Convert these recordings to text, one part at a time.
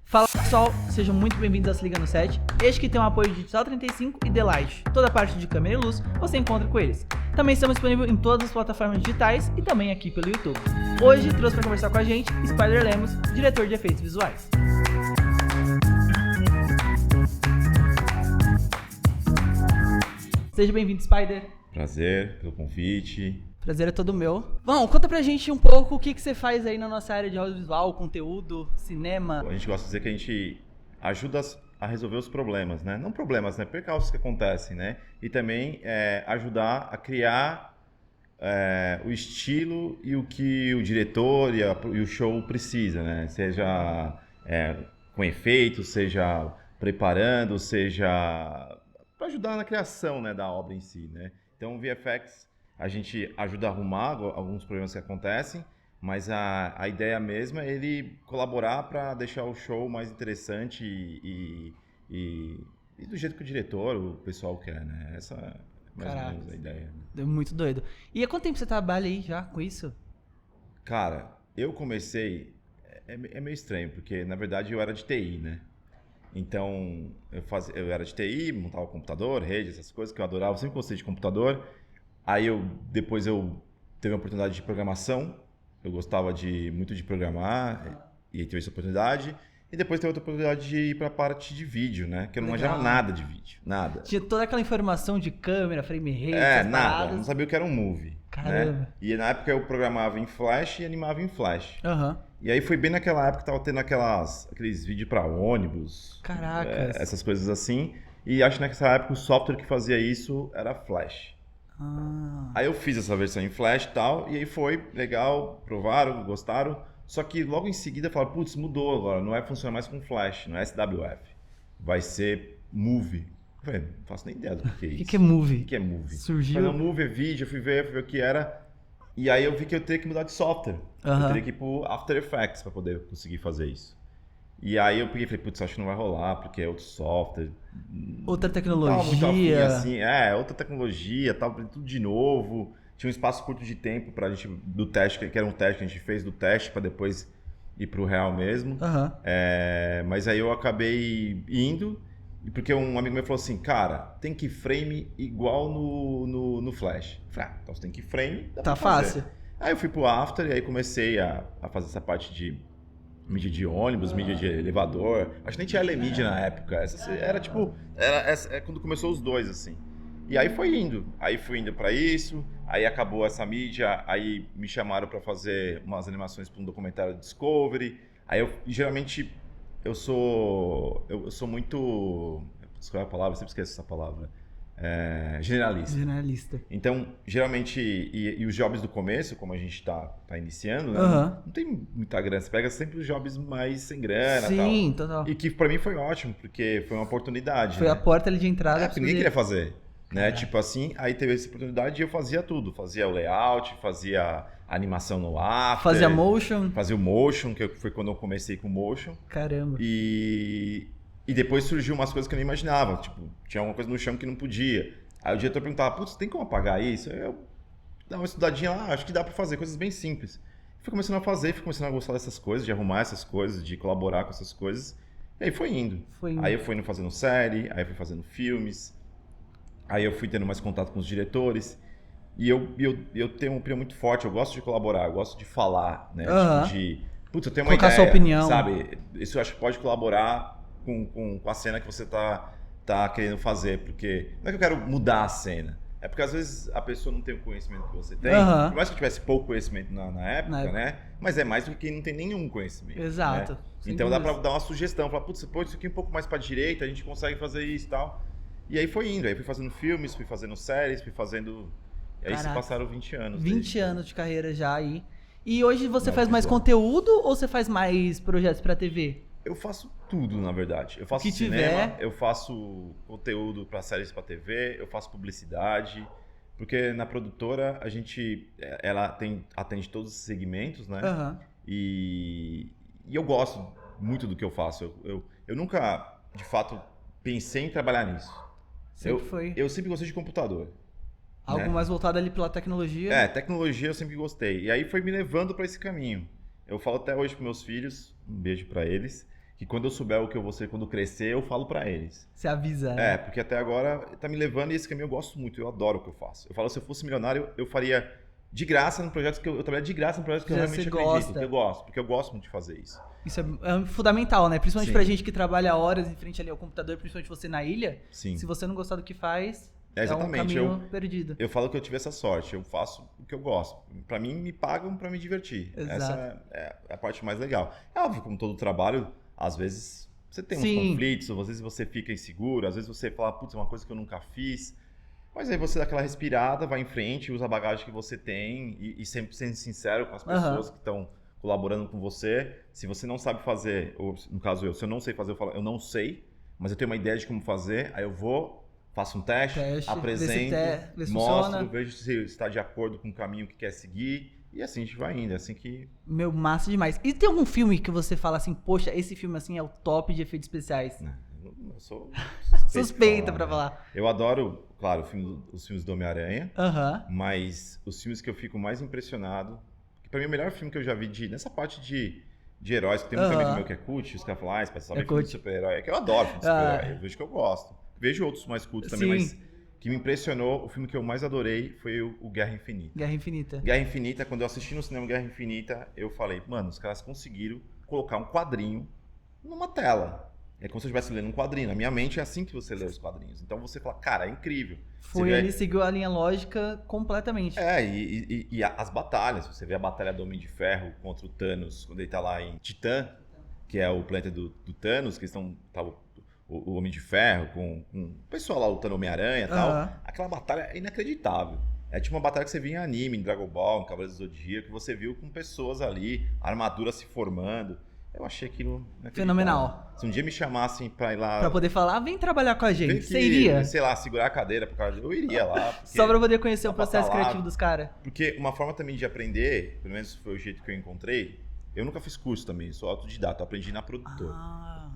Fala pessoal, sejam muito bem-vindos ao Se Liga no Set. Este que tem o apoio de Digital 35 e The Light. Toda a parte de câmera e luz você encontra com eles. Também estamos disponíveis em todas as plataformas digitais e também aqui pelo YouTube. Hoje trouxe para conversar com a gente Spider Lemos, diretor de efeitos visuais. Seja bem-vindo, Spider. Prazer pelo convite. Prazer é todo meu. Bom, conta pra gente um pouco o que você faz aí na nossa área de audiovisual, conteúdo, cinema. A gente gosta de dizer que a gente ajuda a resolver os problemas, né? Não problemas, né? Percalços que acontecem, né? E também ajudar a criar o estilo e o que o diretor e o show precisa, né? Seja com efeitos, seja preparando, seja para ajudar na criação, né, da obra em si, né? Então o VFX a gente ajuda a arrumar alguns problemas que acontecem, mas a ideia mesma é ele colaborar para deixar o show mais interessante e do jeito que o diretor, o pessoal quer, né? Essa é mais ou menos a ideia. Né? Muito doido. E há quanto tempo você trabalha aí já com isso? Cara, eu comecei... É meio estranho, porque na verdade eu era de TI, né? Então eu era de TI, montava computador, rede, essas coisas que eu adorava, eu sempre gostei de computador. Aí depois eu teve a oportunidade de programação, eu gostava muito de programar, e tive essa oportunidade. E depois teve outra oportunidade de ir para a parte de vídeo, né? Que eu não manjava nada de vídeo, nada. Tinha toda aquela informação de câmera, frame rate, nada, paradas. não sabia o que era um movie. Caramba. Né? E na época eu programava em Flash e animava em Flash. Uhum. E aí foi bem naquela época que tava tendo aqueles vídeos para ônibus. Caracas. Essas coisas assim. E acho que nessa época o software que fazia isso era Flash. Aí eu fiz essa versão em Flash e tal, e aí foi legal, provaram, gostaram, só que logo em seguida falaram, putz, mudou agora, não vai funcionar mais com Flash, não é SWF, vai ser Movie. Eu falei, não faço nem ideia do que é isso. O que é Movie? O que é Movie? Surgiu. Falei, Movie é vídeo, eu fui ver o que era, e aí eu vi que eu teria que mudar de software, eu teria que ir pro After Effects para poder conseguir fazer isso. E aí eu peguei e falei, putz, acho que não vai rolar, porque é outro software. Outra Não tecnologia. tava muito afim, assim, outra tecnologia, tava tudo de novo. Tinha um espaço curto de tempo pra gente, do teste, que era um teste que a gente fez do teste pra depois ir pro real mesmo. Mas aí eu acabei indo, porque um amigo meu falou assim, cara, tem keyframe igual no Flash. Eu falei, então você tem keyframe, dá pra fazer. Fácil. Aí eu fui pro After e aí comecei a fazer essa parte de mídia de ônibus, mídia de elevador. Acho que nem tinha Elemídia na época. Era quando começou os dois, assim. E aí foi indo. Aí fui indo pra isso. Aí acabou essa mídia. Aí me chamaram pra fazer umas animações pra um documentário de Discovery. Aí geralmente eu sou muito... Qual é a palavra? Eu sempre esqueço essa palavra. Generalista. Então, geralmente, e os jobs do começo, como a gente tá iniciando, né? Não tem muita grana. Você pega sempre os jobs mais sem grana. Sim, tal. total. E que pra mim foi ótimo, porque foi uma oportunidade. Foi né? a porta ali de entrada. Porque ninguém queria fazer. Né? Tipo assim, aí teve essa oportunidade e eu fazia tudo. Fazia o layout, fazia a animação no After. Fazia motion. Fazia o motion, que foi quando eu comecei com o motion. Caramba. E depois surgiu umas coisas que eu não imaginava. Tipo, tinha uma coisa no chão que não podia. Aí o diretor perguntava, putz, tem como apagar isso? Aí eu dava uma estudadinha lá, acho que dá pra fazer, coisas bem simples. Fui começando a fazer, fui começando a gostar dessas coisas, de arrumar essas coisas, de colaborar com essas coisas. E aí foi indo. Aí eu fui indo fazendo série, aí eu fui fazendo filmes. Aí eu fui tendo mais contato com os diretores. E eu tenho uma opinião muito forte, eu gosto de colaborar, eu gosto de falar, né? Tipo de, putz, eu tenho uma colocar ideia, sua opinião. Sabe? Isso eu acho que pode colaborar com a cena que você tá querendo fazer, porque não é que eu quero mudar a cena, é porque às vezes a pessoa não tem o conhecimento que você tem, por mais que eu tivesse pouco conhecimento na época, né? Mas é mais do que quem não tem nenhum conhecimento. Exato. Né? Então dá pra dar uma sugestão, falar, putz, você pôs isso aqui um pouco mais pra direita, a gente consegue fazer isso e tal. E aí foi indo, aí fui fazendo filmes, fui fazendo séries, fui fazendo... E aí se passaram 20 anos. 20 anos de carreira já aí. E hoje você faz mais conteúdo ou você faz mais projetos pra TV? Eu faço tudo, na verdade. Eu faço cinema, eu faço conteúdo para séries para TV, eu faço publicidade, porque na produtora ela atende todos os segmentos, né? E eu gosto muito do que eu faço. Eu nunca, de fato, pensei em trabalhar nisso. Eu sempre gostei de computador. Algo mais voltado ali pela tecnologia? Tecnologia eu sempre gostei. E aí foi me levando para esse caminho. Eu falo até hoje para meus filhos, um beijo para eles. que quando eu souber o que eu vou ser quando crescer, eu falo pra eles. Você avisa, né? Porque até agora tá me levando e esse caminho eu gosto muito, eu adoro o que eu faço. Eu falo, se eu fosse milionário, eu faria de graça no projeto que eu trabalho de graça no projeto que eu realmente acredito, que eu gosto, porque eu gosto muito de fazer isso. Isso é fundamental, né? Principalmente Sim. pra gente que trabalha horas em frente ali ao computador, principalmente você na ilha. Sim. Se você não gostar do que faz, Exatamente. É um caminho perdido. Eu falo que eu tive essa sorte, eu faço o que eu gosto. Pra mim, me pagam pra me divertir. Exato. Essa é a parte mais legal. É óbvio, como todo trabalho, às vezes você tem uns Sim. conflitos, às vezes você fica inseguro, às vezes você fala, putz, é uma coisa que eu nunca fiz. Mas aí você dá aquela respirada, vai em frente, usa a bagagem que você tem e sempre sendo sincero com as pessoas que estão colaborando com você. Se você não sabe fazer, ou no caso se eu não sei fazer, eu falo, eu não sei, mas eu tenho uma ideia de como fazer, aí eu vou, faço um teste apresento, vê se mostro, funciona. vejo se está de acordo com o caminho que quer seguir e assim a gente vai indo, é assim que... Meu, massa demais. E tem algum filme que você fala assim, poxa, esse filme assim é o top de efeitos especiais? Eu sou suspeita pra falar. Eu adoro, claro, os filmes do Homem-Aranha, mas os filmes que eu fico mais impressionado, que pra mim é o melhor filme que eu já vi nessa parte de heróis, que tem muito amigo meu que é cult, os caras falam, esse pessoal é filme de super-herói, é que eu adoro filme de super-herói, eu vejo que eu gosto. Vejo outros mais cultos também, mas que me impressionou, o filme que eu mais adorei foi o Guerra Infinita. Guerra Infinita. Guerra Infinita, quando eu assisti no cinema Guerra Infinita, eu falei, mano, os caras conseguiram colocar um quadrinho numa tela. É como se eu estivesse lendo um quadrinho. Na minha mente é assim que você lê os quadrinhos. Então você fala, cara, é incrível. Ele seguiu a linha lógica completamente. E as batalhas. Você vê a batalha do Homem de Ferro contra o Thanos, quando ele tá lá em Titã, que é o planeta do Thanos, que estão... O Homem de Ferro com o pessoal lá lutando Homem-Aranha e tal. Aquela batalha é inacreditável. É tipo uma batalha que você via em anime, em Dragon Ball, em Cavaleiros do Zodíaco, que você viu com pessoas ali, armadura se formando. Eu achei aquilo fenomenal. Se um dia me chamassem pra ir lá... Pra poder falar, vem trabalhar com a gente. Você iria? Sei lá, segurar a cadeira pro cara. Eu iria lá. Só pra poder conhecer o processo criativo dos caras. Porque uma forma também de aprender, pelo menos foi o jeito que eu encontrei, eu nunca fiz curso também, sou autodidata, eu aprendi na produtora.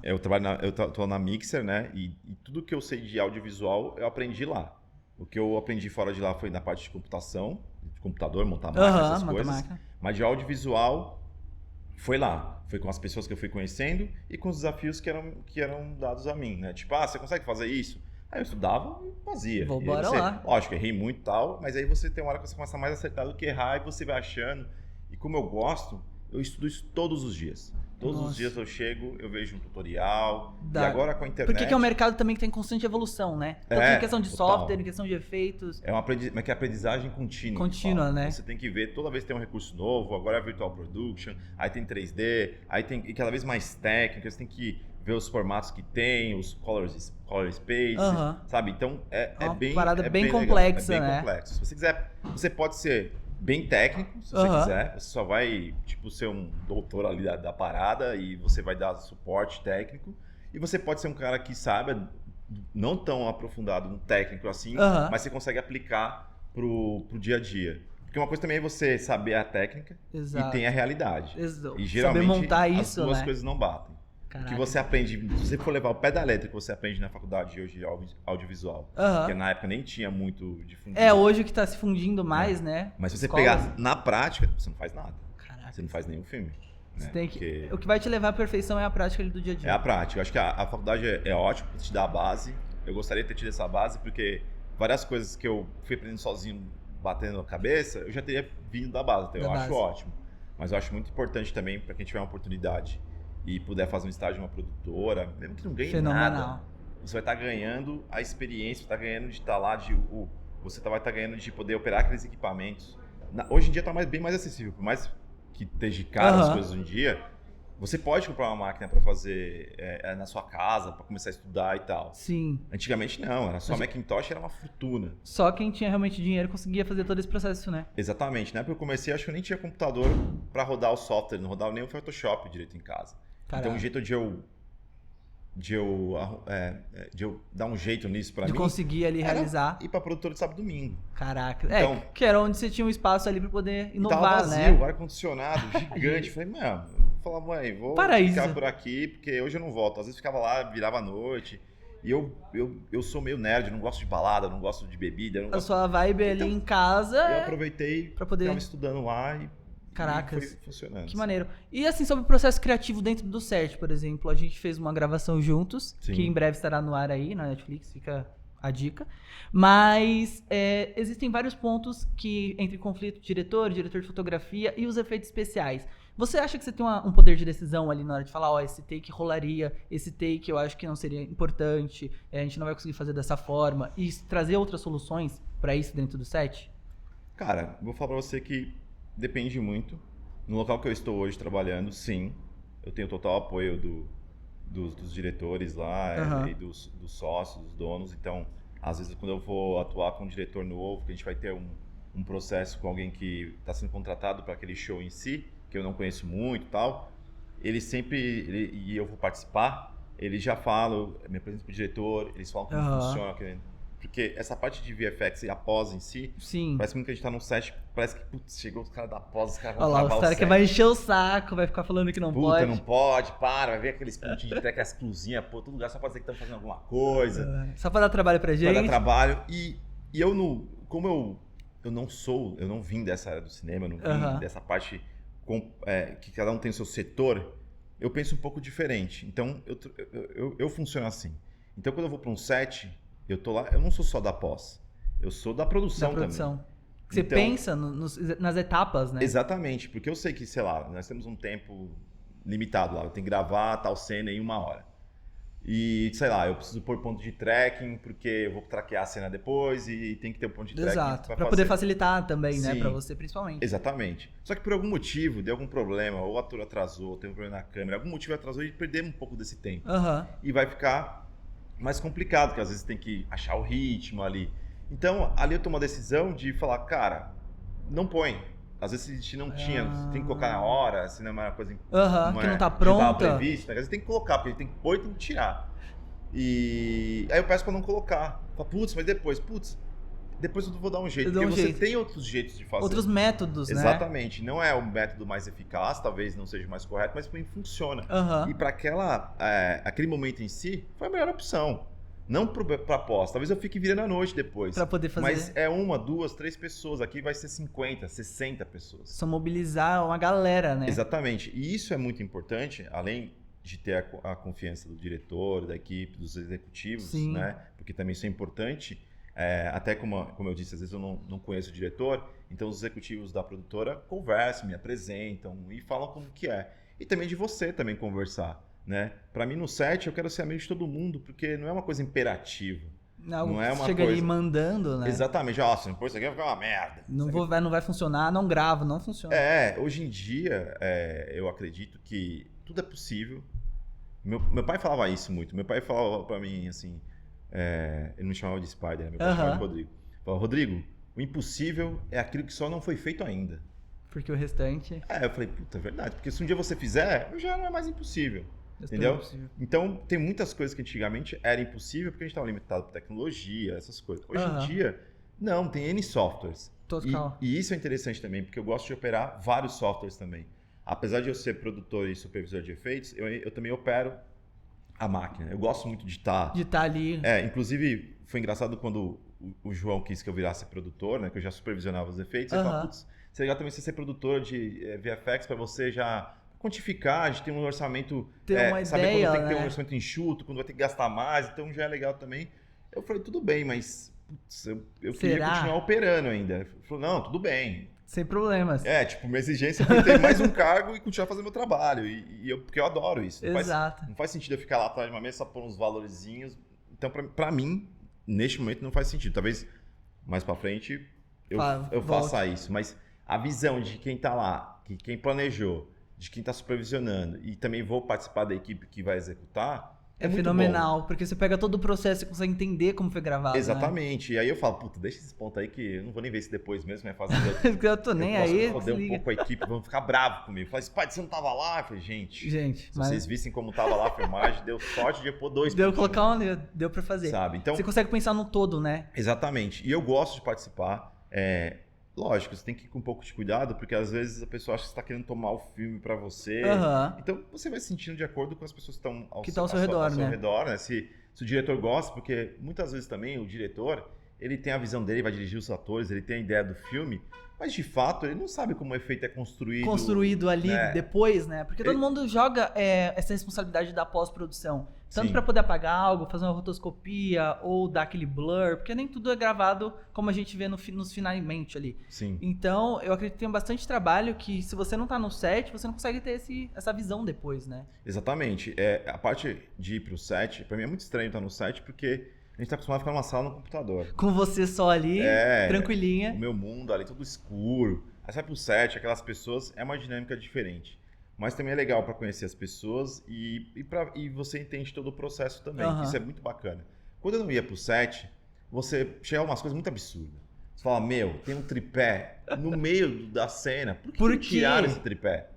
Eu tô na Mixer, né? E tudo que eu sei de audiovisual, eu aprendi lá. O que eu aprendi fora de lá foi na parte de computação, de computador, montar máquina, essas coisas. Mas de audiovisual, foi lá. Foi com as pessoas que eu fui conhecendo e com os desafios que eram dados a mim, né? Tipo, você consegue fazer isso? Aí eu estudava e fazia. Bora lá. Lógico, errei muito e tal, mas aí você tem uma hora que você começa mais a acertar do que errar e você vai achando. E como eu gosto, eu estudo isso todos os dias. Todos os dias eu chego, eu vejo um tutorial. E agora com a internet... Porque é um mercado também que tem constante evolução, né? Tanto em questão de software, em questão de efeitos. É uma aprendizagem contínua. Contínua, né? Você tem que ver, toda vez tem um recurso novo, agora é Virtual Production, aí tem 3D, aí tem cada vez mais técnica, você tem que ver os formatos que tem, os color spaces, sabe? Então é bem... Uma parada bem legal, complexa, é bem né? complexo. Se você quiser, você pode ser bem técnico, se você quiser. Você só vai, ser um doutor ali da parada e você vai dar suporte técnico. E você pode ser um cara que saiba, não tão aprofundado no técnico assim, mas você consegue aplicar pro dia a dia. Porque uma coisa também é você saber a técnica e tem a realidade. Exato. E geralmente saber montar as isso, duas né? coisas não batem. Caraca. O que você aprende, se você for levar o pé da letra que você aprende na faculdade de hoje de audiovisual, porque na época nem tinha muito difundido. Hoje que tá se fundindo mais, né? Mas se você pegar na prática, você não faz nada. Caraca. Você não faz nenhum filme. Você tem que... O que vai te levar à perfeição é a prática ali do dia a dia. É a prática. Eu acho que a faculdade é ótima pra te dar a base. Eu gostaria de ter tido essa base, porque várias coisas que eu fui aprendendo sozinho, batendo na cabeça, eu já teria vindo da base. Então eu acho ótimo. Mas eu acho muito importante também para quem tiver uma oportunidade e puder fazer um estágio em uma produtora, mesmo que não ganhe nada, você vai estar ganhando a experiência, vai estar ganhando de estar lá, você vai estar ganhando de poder operar aqueles equipamentos. Hoje em dia está bem mais acessível, por mais que esteja caro as coisas hoje em dia, você pode comprar uma máquina para fazer na sua casa, para começar a estudar e tal. Sim. Antigamente não, era só Macintosh, era uma fortuna. Só quem tinha realmente dinheiro conseguia fazer todo esse processo, né? Exatamente. Na época que eu comecei, acho que eu nem tinha computador para rodar o software, não rodava nem o Photoshop direito em casa. Caraca. Então, um jeito de eu dar um jeito nisso pra mim... De conseguir ali realizar. Ir pra produtora de sábado e domingo. Caraca. Então, que era onde você tinha um espaço ali pra poder inovar, tava vazio, né? ar-condicionado, gigante. Falei, mano, vou falar, mãe, vou ficar por aqui, porque hoje eu não volto. Às vezes ficava lá, virava a noite. E eu sou meio nerd, eu não gosto de balada, não gosto de bebida. A sua vibe ali em casa... Eu aproveitei, pra poder... ficava estudando lá e Caracas. E foi funcionando. Que maneiro. E assim, sobre o processo criativo dentro do set, por exemplo, a gente fez uma gravação juntos, Sim. que em breve estará no ar aí na Netflix, fica a dica. Mas existem vários pontos que entre conflito diretor de fotografia e os efeitos especiais. Você acha que você tem um poder de decisão ali na hora de falar, esse take rolaria, esse take eu acho que não seria importante, a gente não vai conseguir fazer dessa forma, e trazer outras soluções pra isso dentro do set? Cara, vou falar pra você que depende muito. No local que eu estou hoje trabalhando, sim, eu tenho total apoio dos diretores lá e dos sócios, dos donos. Então, às vezes, quando eu vou atuar com um diretor novo, que a gente vai ter um processo com alguém que está sendo contratado para aquele show em si, que eu não conheço muito e tal, e eu vou participar, eles já falam, me apresentam pro diretor, eles falam como funciona, porque essa parte de VFX e a pós em si, Sim. parece muito que a gente tá num set, parece que, putz, chegou os caras da pós, os caras Olha vão lá, travar os o caras que set. vai encher o saco, vai ficar falando que não pode. Não pode, vai ver aqueles pontinhos de track, as cluzinhas, pô, todo lugar só pode dizer que estão fazendo alguma coisa. Só pra dar trabalho pra gente. Pra dar trabalho. E eu não, como eu não vim dessa área do cinema, eu não vim dessa parte que cada um tem o seu setor, eu penso um pouco diferente. Então, eu funciono assim. Então, quando eu vou para um set, eu tô lá, eu não sou só da pós, eu sou da produção também. Você então, pensa nas etapas, né? Exatamente, porque eu sei que, sei lá, nós temos um tempo limitado lá, eu tenho que gravar tal cena em 1 hora. E, sei lá, eu preciso pôr ponto de tracking, porque eu vou traquear a cena depois e tem que ter um ponto de tracking. Exato, pra poder facilitar também, Sim, né, pra você principalmente. Exatamente. Só que por algum motivo, deu algum problema, ou o ator atrasou, teve um problema na câmera, algum motivo atrasou e perdemos um pouco desse tempo. E vai ficar mais complicado, porque às vezes tem que achar o ritmo ali. Então, ali eu tomo a decisão de falar, cara, não põe. Às vezes a gente não tinha, tem que colocar na hora, se não é uma coisa que não tá pronta. Previsto, né? Às vezes tem que colocar, porque a gente tem que pôr e tem que tirar. E aí eu peço pra não colocar. Fala, mas depois eu vou dar um jeito. Porque você tem outros jeitos de fazer. Outros métodos, né? Exatamente. Não é o método mais eficaz, talvez não seja o mais correto, mas também funciona. E para aquele momento em si, foi a melhor opção. Não pra pós. Talvez eu fique virando à noite depois. Pra poder fazer. Mas é 1, 2, 3 pessoas. Aqui vai ser 50, 60 pessoas. Só mobilizar uma galera, né? Exatamente. E isso é muito importante, além de ter a confiança do diretor, da equipe, dos executivos, Sim, né? Porque também isso é importante. Até como eu disse, às vezes eu não conheço o diretor, então os executivos da produtora conversam, me apresentam e falam como que é. E também de você também conversar, né? Para mim no set eu quero ser amigo de todo mundo, porque não é uma coisa imperativa. Não é uma chega coisa... ali mandando, né? Exatamente. Se não pôr isso aqui vai ficar uma merda. Não vai funcionar, não gravo, não funciona. Hoje em dia eu acredito que tudo é possível. Meu pai falava isso muito. Meu pai falava pra mim assim, ele me chamava de Spider, né? Meu pai chamava de Rodrigo. Falava, Rodrigo, o impossível é aquilo que só não foi feito ainda. Porque o restante... Eu falei, puta, é verdade. Porque se um dia você fizer, já não é mais impossível. Entendeu? Então, tem muitas coisas que antigamente era impossível porque a gente estava limitado por tecnologia, essas coisas. Hoje em dia, não, tem N softwares. Total. E isso é interessante também, porque eu gosto de operar vários softwares também. Apesar de eu ser produtor e supervisor de efeitos, eu também opero a máquina. Eu gosto muito de estar... De estar ali. Inclusive, foi engraçado quando o João quis que eu virasse produtor, né? Que eu já supervisionava os efeitos. Ele falou, putz, seria legal também você ser produtor de VFX para você já... quantificar, a gente tem um orçamento, saber ideia, quando tem que ter né? um orçamento enxuto, quando vai ter que gastar mais, então já é legal também. Eu falei, tudo bem, mas putz, eu queria continuar operando ainda. Ele falou, não, tudo bem. Sem problemas. Minha exigência foi ter mais um cargo e continuar fazendo meu trabalho, porque eu adoro isso. Exato. Não faz sentido eu ficar lá atrás de uma mesa só por uns valorzinhos. Então, pra mim, neste momento não faz sentido. Talvez mais pra frente eu faça isso, mas a visão de quem tá lá, quem planejou, de quem está supervisionando e também vou participar da equipe que vai executar, é muito fenomenal, bom. Porque você pega todo o processo e consegue entender como foi gravado. Exatamente. Né? E aí eu falo, puta, deixa esse ponto aí que eu não vou nem ver se depois mesmo é fazer. Eu tô nem aí. Eu foder um pouco a equipe, vão ficar bravos comigo. Fala, Spider, você não tava lá? Eu falei, gente, se vocês vissem como tava lá a filmagem, deu sorte de eu pôr 2 Deu colocar deu pra fazer. Sabe? Então, você consegue pensar no todo, né? Exatamente. E eu gosto de participar. Lógico, você tem que ir com um pouco de cuidado, porque às vezes a pessoa acha que você está querendo tomar o filme para você. Então você vai sentindo de acordo com as pessoas que estão ao seu redor, né? Se o diretor gosta, porque muitas vezes também o diretor, ele tem a visão dele, vai dirigir os atores, ele tem a ideia do filme, mas de fato ele não sabe como o efeito é construído. Construído ali né? depois, né? Porque todo mundo joga essa responsabilidade da pós-produção. Tanto Sim. pra poder apagar algo, fazer uma rotoscopia ou dar aquele blur, porque nem tudo é gravado como a gente vê nos finalmente ali. Sim. Então, eu acredito que tem bastante trabalho que se você não tá no set, você não consegue ter essa visão depois, né? Exatamente. A parte de ir pro set, pra mim é muito estranho estar no set, porque a gente tá acostumado a ficar numa sala no computador. Com você só ali, tranquilinha. O meu mundo ali, tudo escuro. Aí você vai pro set, aquelas pessoas, é uma dinâmica diferente. Mas também é legal para conhecer as pessoas e você entende todo o processo também. Isso é muito bacana. Quando eu não ia pro set, você chegava umas coisas muito absurdas. Você fala, tem um tripé no meio da cena. Por que tiraram esse tripé?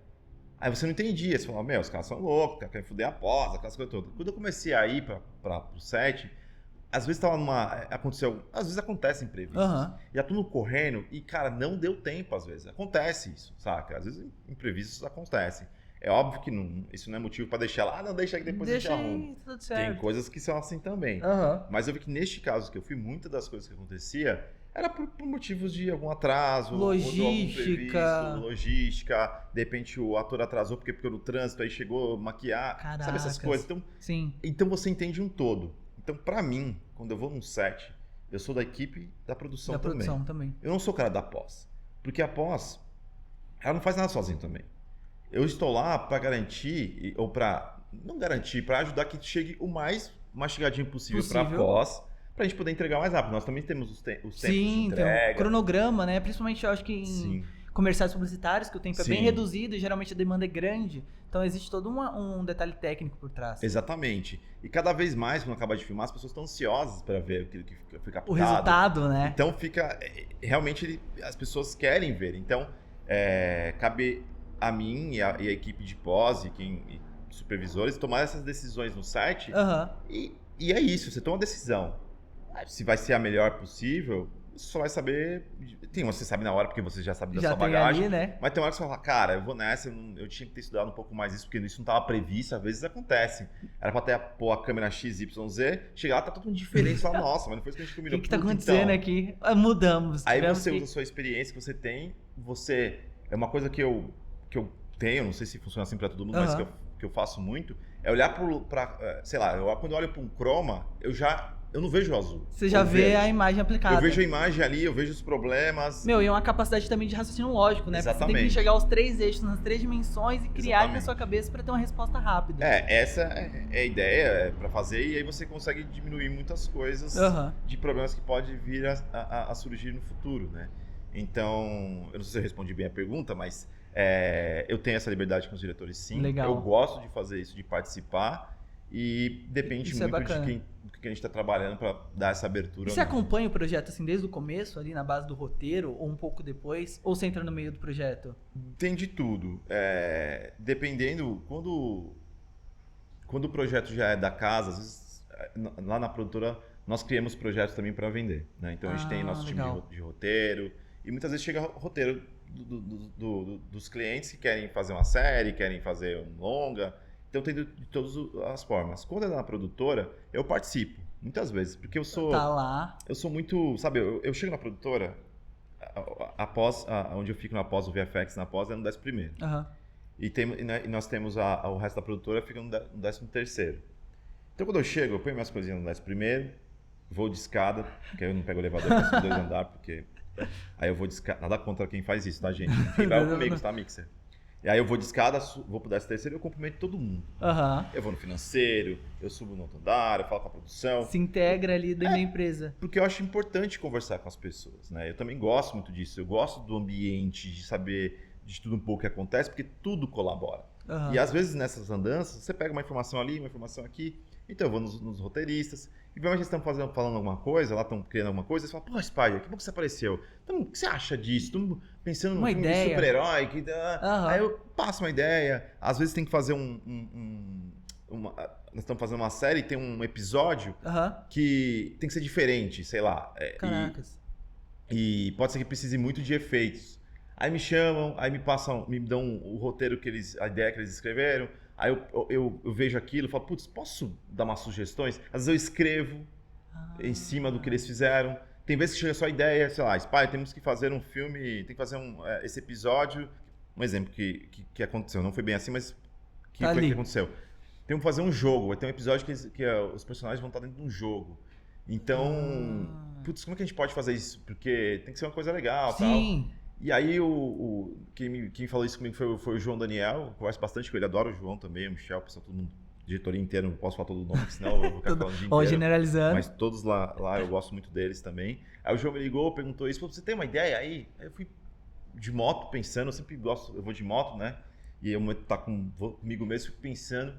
Aí você não entendia. Você fala, os caras são loucos, querem foder a pós, aquelas coisas todas. Quando eu comecei a ir pro set, às vezes às vezes acontece imprevisto. Já tudo correndo e, cara, não deu tempo às vezes. Acontece isso, saca? Às vezes imprevistos acontecem. É óbvio que isso não é motivo pra deixar lá. Não, deixa que depois a gente arruma. Tudo certo. Tem coisas que são assim também. Mas eu vi que neste caso que eu fui, muitas das coisas que acontecia era por motivos de algum atraso. Logística. Logística. De repente o ator atrasou porque ficou no trânsito, aí chegou maquiar. Caracas. Sabe essas coisas? Então você entende um todo. Então, pra mim, quando eu vou num set, eu sou da equipe da produção também. Eu não sou o cara da pós. Porque a pós, ela não faz nada sozinha também. Eu estou lá pra garantir, ou pra, não garantir, pra ajudar que chegue o mais mastigadinho possível pra pós, pra gente poder entregar mais rápido. Nós também temos os tempos de entrega. Então, cronograma, né? Principalmente, eu acho que em comerciais publicitários, que o tempo é bem reduzido e geralmente a demanda é grande. Então existe todo um detalhe técnico por trás. Exatamente. E cada vez mais, quando acaba de filmar, as pessoas estão ansiosas para ver aquilo que foi captado. O resultado, né? Então realmente as pessoas querem ver. Então cabe a mim e a equipe de pós e supervisores tomar essas decisões no site. E é isso, você toma uma decisão. Se vai ser a melhor possível, você só vai saber. Tem você sabe na hora, porque você já sabe da sua bagagem. Ali, né? Mas tem uma hora que você fala, cara, eu vou nessa, eu tinha que ter estudado um pouco mais isso, porque isso não estava previsto, às vezes acontece. Era pra ter pôr a câmera XYZ, chegar lá, tá tudo diferente. Você fala, nossa, mas não foi isso que a gente combinou. O que tá acontecendo aqui? Mudamos. Aí você usa a sua experiência que você tem, é uma coisa que eu tenho, não sei se funciona assim pra todo mundo, mas que eu faço muito, é olhar sei lá, quando eu olho pra um croma, eu não vejo o azul. Você já vê a imagem aplicada. Eu vejo a imagem ali, eu vejo os problemas. E é uma capacidade também de raciocínio lógico, né? Exatamente. Porque você tem que enxergar os 3 eixos nas 3 dimensões e criar na sua cabeça para ter uma resposta rápida. Essa é a ideia para fazer, e aí você consegue diminuir muitas coisas de problemas que podem vir a surgir no futuro, né? Então, eu não sei se eu respondi bem a pergunta, mas eu tenho essa liberdade com os diretores, sim. Legal. Eu gosto de fazer isso, de participar, e depende muito do que a gente está trabalhando para dar essa abertura. E você acompanha o projeto assim desde o começo, ali na base do roteiro, ou um pouco depois, ou você entra no meio do projeto? Tem de tudo. Dependendo, quando o projeto já é da casa, às vezes, lá na produtora, nós criamos projetos também para vender, né? Então a gente tem nosso time de roteiro, e muitas vezes chega roteiro dos clientes que querem fazer uma série, querem fazer um longa. Então tem de todas as formas. Quando é na produtora, eu participo, muitas vezes, porque eu sou... Tá lá. Eu sou muito... Sabe, eu chego na produtora, onde eu fico na pós, o VFX na pós, é no 11º. E nós temos o resto da produtora fica no 13º. Então quando eu chego, eu ponho minhas coisinhas no 11º, vou de escada, porque eu não pego o elevador para os 2 andares, porque... Aí eu vou de escada... Nada contra quem faz isso, tá, gente? Quem vai comigo, tá, Mixer? E aí eu vou de escada, vou pro 13º e eu cumprimento todo mundo. Eu vou no financeiro, eu subo no outro andar, eu falo com a produção. Se integra ali dentro da empresa. Porque eu acho importante conversar com as pessoas, né? Eu também gosto muito disso. Eu gosto do ambiente, de saber de tudo um pouco que acontece, porque tudo colabora. E às vezes nessas andanças, você pega uma informação ali, uma informação aqui. Então eu vou nos roteiristas, e provavelmente eles estão falando alguma coisa, lá estão criando alguma coisa, e você fala, pô, Spider, que bom que você apareceu. Então, o que você acha disso? Estamos pensando num filme de super-herói. Aí eu passo uma ideia. Às vezes tem que fazer nós estamos fazendo uma série e tem um episódio que tem que ser diferente, sei lá. Caracas. E pode ser que precise muito de efeitos. Aí me chamam, aí me dão o roteiro a ideia que eles escreveram. Aí eu vejo aquilo e falo, putz, posso dar umas sugestões? Às vezes eu escrevo em cima do que eles fizeram. tem vezes que chega só a ideia, sei lá, Spy, temos que fazer um filme, tem que fazer esse episódio, um exemplo que aconteceu, não foi bem assim, mas Tá foi ali. que aconteceu. Temos que fazer um jogo, vai ter um episódio que os personagens vão estar dentro de um jogo. Então, putz, como é que a gente pode fazer isso? Porque tem que ser uma coisa legal, Sim. tal. E aí, quem falou isso comigo foi o João Daniel, eu converso bastante com ele, adoro o João também, o Michel, o pessoal, todo mundo, diretoria inteira, não posso falar todo o nome, senão eu vou ficar falando o dia Ó, inteiro. generalizando. Mas todos lá eu gosto muito deles também. Aí o João me ligou, perguntou isso, você tem uma ideia aí? Aí eu fui de moto pensando, eu sempre gosto, eu vou de moto, né? E eu tá comigo mesmo, fico pensando.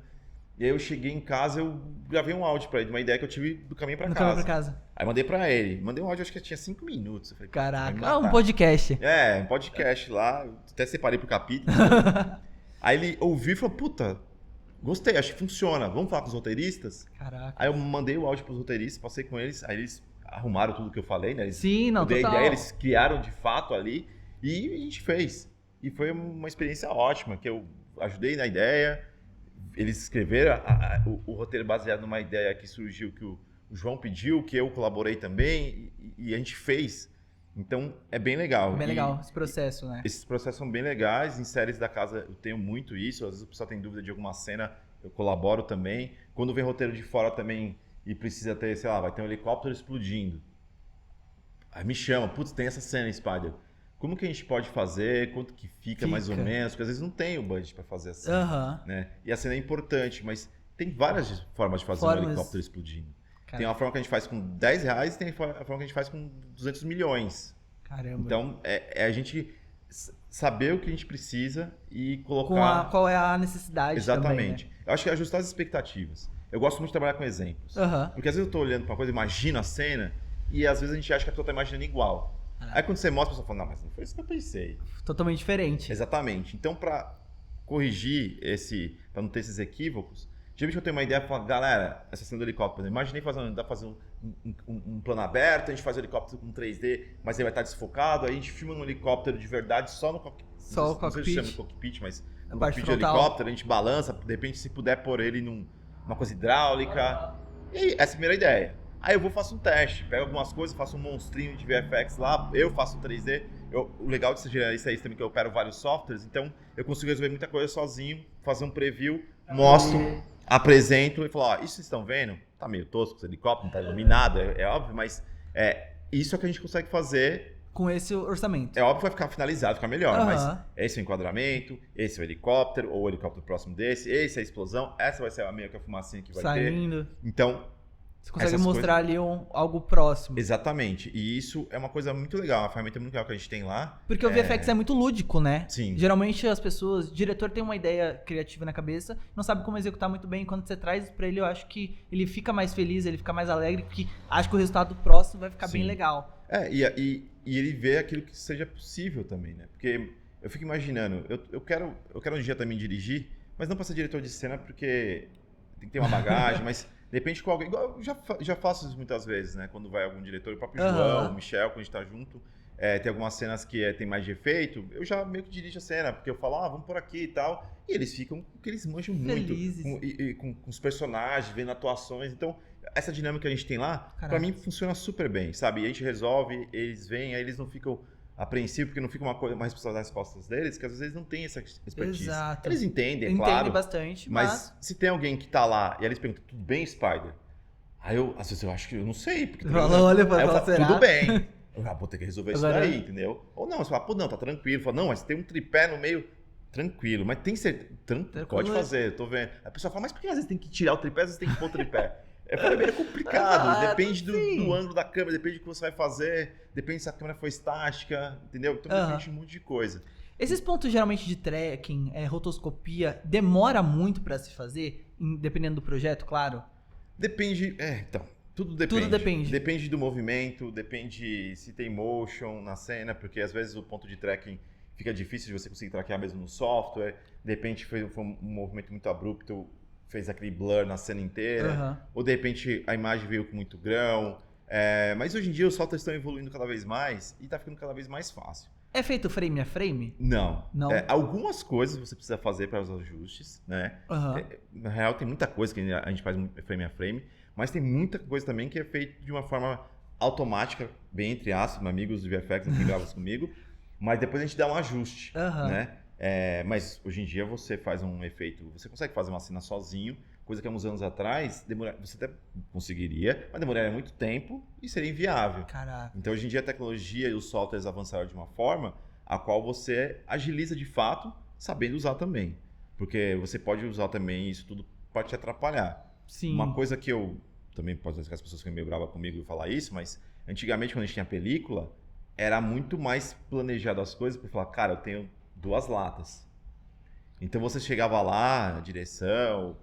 E aí eu cheguei em casa, eu gravei um áudio pra ele, de uma ideia que eu tive do caminho pra No casa. caminho pra casa. Aí mandei pra ele, mandei um áudio, acho que tinha 5 minutos. Eu falei, Caraca. vai me Ah, um matar. podcast. É, um podcast lá, eu até separei pro capítulo. Aí ele ouviu e falou, puta, gostei, acho que funciona, vamos falar com os roteiristas? Caraca. Aí eu mandei o áudio pros roteiristas, passei com eles, aí eles arrumaram tudo que eu falei, né? Sim, não, eu dei a total. ideia, eles criaram de fato ali e a gente fez. E foi uma experiência ótima, que eu ajudei na ideia, eles escreveram o roteiro baseado numa ideia que surgiu, que o João pediu, que eu colaborei também, e a gente fez. Então, é bem legal. Bem E legal esse processo, né? esses processos são bem legais. Em séries da casa eu tenho muito isso. Às vezes o pessoal tem dúvida de alguma cena, eu colaboro também. Quando vem roteiro de fora também e precisa ter, sei lá, vai ter um helicóptero explodindo. Aí me chama, putz, tem essa cena, Spider. Como que a gente pode fazer? Quanto que fica mais ou menos? Porque às vezes não tem o budget para fazer a cena. Aham. Né? E a cena é importante, mas tem várias formas de fazer um helicóptero explodindo. Cara, Tem uma forma que a gente faz com 10 reais e tem a forma que a gente faz com 200 milhões. Caramba. Então, é a gente saber o que a gente precisa e colocar... Qual é a necessidade Exatamente. também, né? Eu acho que é ajustar as expectativas. Eu gosto muito de trabalhar com exemplos. Aham. Porque às vezes eu tô olhando pra uma coisa, imagino a cena, e às vezes a gente acha que a pessoa tá imaginando igual. Aí quando você mostra, a pessoa fala, não, mas não foi isso que eu pensei. Totalmente diferente. Exatamente. Então, para corrigir para não ter esses equívocos, geralmente eu tenho uma ideia e falo, galera, essa cena do helicóptero, por exemplo, imaginei dá pra fazer um plano aberto, a gente faz o helicóptero com 3D, mas ele vai estar desfocado, aí a gente filma no helicóptero de verdade só no cockpit. Só o Não sei se chama cockpit. cockpit, mas A no parte cockpit do frontal. helicóptero, a gente balança, de repente se puder pôr ele numa coisa hidráulica. E aí, essa é a primeira ideia. Aí eu faço um teste, pego algumas coisas, faço um monstrinho de VFX lá, eu faço 3D. O legal de ser generalista é isso também, que eu opero vários softwares, então eu consigo resolver muita coisa sozinho, fazer um preview, mostro, apresento e falo, ó, isso vocês estão vendo? Tá meio tosco esse helicóptero, não tá iluminado, é óbvio, mas isso é o que a gente consegue fazer. Com esse orçamento. É óbvio que vai ficar finalizado, vai ficar melhor, Aham. mas esse é o enquadramento, esse é o helicóptero, ou o helicóptero próximo desse, esse é a explosão, essa vai ser a meio que a fumacinha que vai Saindo. ter. Então, Você consegue essas mostrar ali algo próximo. exatamente. E isso é uma coisa muito legal, uma ferramenta muito legal que a gente tem lá. Porque o VFX é muito lúdico, né? Sim. Geralmente as pessoas, o diretor tem uma ideia criativa na cabeça, não sabe como executar muito bem. Quando você traz isso pra ele, eu acho que ele fica mais feliz, ele fica mais alegre, porque acho que o resultado próximo vai ficar bem Sim. legal. E ele vê aquilo que seja possível também, né? Porque eu fico imaginando, eu quero um dia também dirigir, mas não para ser diretor de cena porque tem que ter uma bagagem, mas de repente com alguém, igual eu já faço isso muitas vezes, né? Quando vai algum diretor, o próprio João, o Michel, quando a gente tá junto, tem algumas cenas que tem mais de efeito, eu já meio que dirijo a cena, porque eu falo, vamos por aqui e tal, e eles ficam, porque eles manjam Felizes. muito com os personagens, vendo atuações, então essa dinâmica que a gente tem lá, pra mim funciona super bem, sabe? E a gente resolve, eles vêm, aí eles não ficam apreensivos, porque não fica uma responsabilidade nas costas deles, que às vezes eles não têm essa expertise. Exato. Eles entendem, Entende claro. bastante, Mas se tem alguém que tá lá e aí eles perguntam, tudo bem, Spider? Aí às vezes eu acho que eu não sei, porque... Olha, aí eu falo, será? tudo bem. Eu vou ter que resolver isso Agora- daí, entendeu? Ou não, você fala, pô, não, tá tranquilo. Fala, não, mas tem um tripé no meio, tranquilo. Mas tem certeza, pode fazer, tô vendo. A pessoa fala, mas por que às vezes tem que tirar o tripé, às vezes tem que pôr o tripé? Eu falei, é complicado, Exato, depende do sim. ângulo da câmera, depende do que você vai fazer, depende se a câmera foi estática, entendeu? Então depende de um monte de coisa. Esses pontos geralmente de tracking, rotoscopia, demora muito pra se fazer, dependendo do projeto, claro? Depende, então, tudo depende. Tudo depende. Depende do movimento, depende se tem motion na cena, porque às vezes o ponto de tracking fica difícil de você conseguir traquear mesmo no software, de repente foi um movimento muito abrupto, fez aquele blur na cena inteira, ou de repente a imagem veio com muito grão, mas hoje em dia os softwares estão evoluindo cada vez mais e está ficando cada vez mais fácil. É feito frame a frame? Não. Não? Algumas coisas você precisa fazer para os ajustes, né? Na real tem muita coisa que a gente faz frame a frame, mas tem muita coisa também que é feita de uma forma automática, bem entre aspas, amigos do VFX que gravam comigo, mas depois a gente dá um ajuste, né? Mas hoje em dia você faz um efeito, você consegue fazer uma cena sozinho, coisa que há uns anos atrás você até conseguiria, mas demoraria muito tempo e seria inviável. Caraca. Então hoje em dia a tecnologia e os softwares avançaram de uma forma a qual você agiliza de fato, sabendo usar também. Porque você pode usar também, isso tudo pode te atrapalhar. Sim. Uma coisa que eu também posso dizer que as pessoas ficam meio bravas comigo e falar isso, mas antigamente quando a gente tinha película, era muito mais planejado as coisas para falar, cara, eu tenho 2 latas. Então você chegava lá, direção,